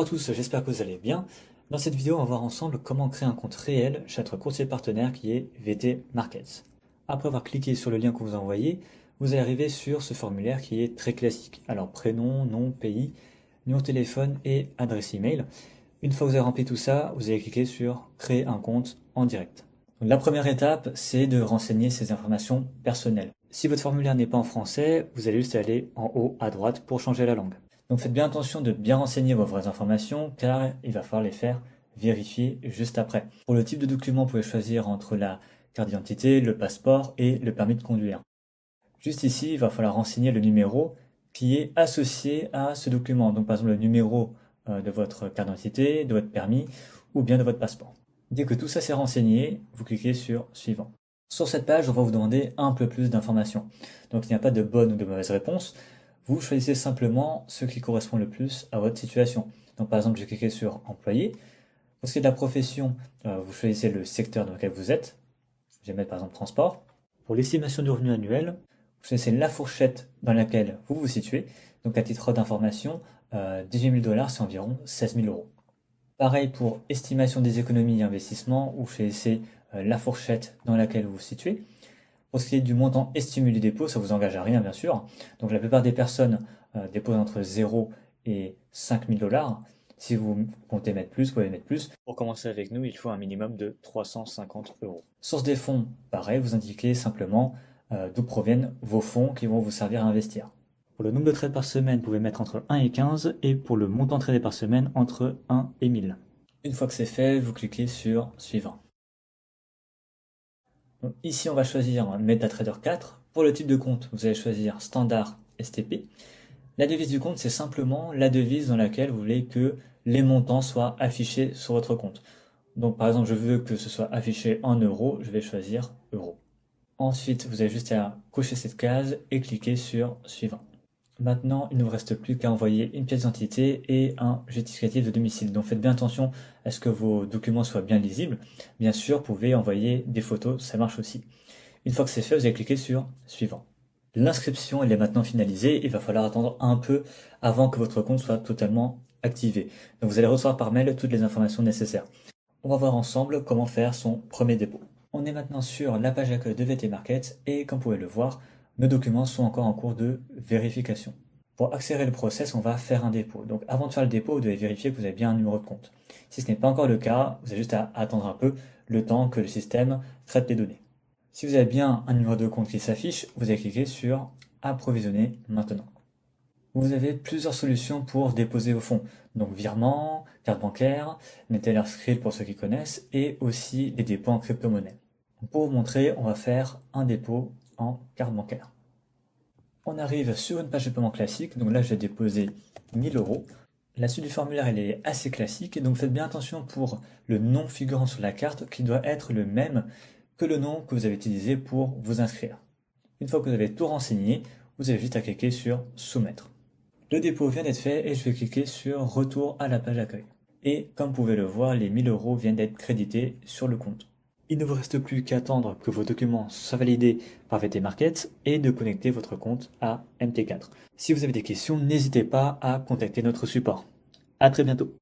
Bonjour à tous, j'espère que vous allez bien. Dans cette vidéo, on va voir ensemble comment créer un compte réel chez notre courtier partenaire qui est VT Markets. Après avoir cliqué sur le lien qu'on vous a envoyé, vous allez arriver sur ce formulaire qui est très classique. Alors prénom, nom, pays, numéro de téléphone et adresse email. Une fois que vous avez rempli tout ça, vous allez cliquer sur créer un compte en direct. Donc, la première étape, c'est de renseigner ces informations personnelles. Si votre formulaire n'est pas en français, vous allez juste aller en haut à droite pour changer la langue. Donc faites bien attention de bien renseigner vos vraies informations car il va falloir les faire vérifier juste après. Pour le type de document, vous pouvez choisir entre la carte d'identité, le passeport et le permis de conduire. Juste ici, il va falloir renseigner le numéro qui est associé à ce document. Donc par exemple le numéro de votre carte d'identité, de votre permis ou bien de votre passeport. Dès que tout ça s'est renseigné, vous cliquez sur suivant. Sur cette page, on va vous demander un peu plus d'informations. Donc il n'y a pas de bonne ou de mauvaise réponse. Vous choisissez simplement ce qui correspond le plus à votre situation. Donc par exemple, j'ai cliqué sur employé. Pour ce qui est de la profession, vous choisissez le secteur dans lequel vous êtes. Je vais mettre par exemple transport. Pour l'estimation du revenu annuel, vous choisissez la fourchette dans laquelle vous vous situez. Donc à titre d'information, 18 000 $, c'est environ 16 000 euros. Pareil pour estimation des économies et investissements, vous choisissez la fourchette dans laquelle vous vous situez. Pour ce qui est du montant estimé du dépôt, ça vous engage à rien bien sûr. Donc la plupart des personnes déposent entre 0 et 5 000 $. Si vous comptez mettre plus, vous pouvez mettre plus. Pour commencer avec nous, il faut un minimum de 350 euros. Source des fonds, pareil, vous indiquez simplement d'où proviennent vos fonds qui vont vous servir à investir. Pour le nombre de trades par semaine, vous pouvez mettre entre 1 et 15 et pour le montant tradé par semaine, entre 1 et 1000. Une fois que c'est fait, vous cliquez sur suivant. Donc, ici, on va choisir MetaTrader 4. Pour le type de compte, vous allez choisir Standard STP. La devise du compte, c'est simplement la devise dans laquelle vous voulez que les montants soient affichés sur votre compte. Donc par exemple, je veux que ce soit affiché en euros, je vais choisir euros. Ensuite, vous avez juste à cocher cette case et cliquer sur suivant. Maintenant, il ne vous reste plus qu'à envoyer une pièce d'identité et un justificatif de domicile. Donc faites bien attention à ce que vos documents soient bien lisibles. Bien sûr, vous pouvez envoyer des photos, ça marche aussi. Une fois que c'est fait, vous allez cliquer sur suivant. L'inscription, elle est maintenant finalisée. Il va falloir attendre un peu avant que votre compte soit totalement activé. Donc vous allez recevoir par mail toutes les informations nécessaires. On va voir ensemble comment faire son premier dépôt. On est maintenant sur la page d'accueil de VT Market et comme vous pouvez le voir, nos documents sont encore en cours de vérification. Pour accélérer le process, on va faire un dépôt. Donc avant de faire le dépôt, vous devez vérifier que vous avez bien un numéro de compte. Si ce n'est pas encore le cas, vous avez juste à attendre un peu le temps que le système traite les données. Si vous avez bien un numéro de compte qui s'affiche, vous allez cliquer sur approvisionner maintenant. Vous avez plusieurs solutions pour déposer vos fonds. Donc virement, carte bancaire, Neteller Skrill pour ceux qui connaissent, et aussi des dépôts en crypto-monnaie. Pour vous montrer, on va faire un dépôt en carte bancaire. On arrive sur une page de paiement classique, donc là je vais déposer 1000 euros. La suite du formulaire elle est assez classique, donc faites bien attention pour le nom figurant sur la carte qui doit être le même que le nom que vous avez utilisé pour vous inscrire. Une fois que vous avez tout renseigné, vous avez juste à cliquer sur soumettre. Le dépôt vient d'être fait et je vais cliquer sur retour à la page d'accueil. Et comme vous pouvez le voir, les 1000 euros viennent d'être crédités sur le compte. Il ne vous reste plus qu'à attendre que vos documents soient validés par VT Markets et de connecter votre compte à MT4. Si vous avez des questions, n'hésitez pas à contacter notre support. À très bientôt.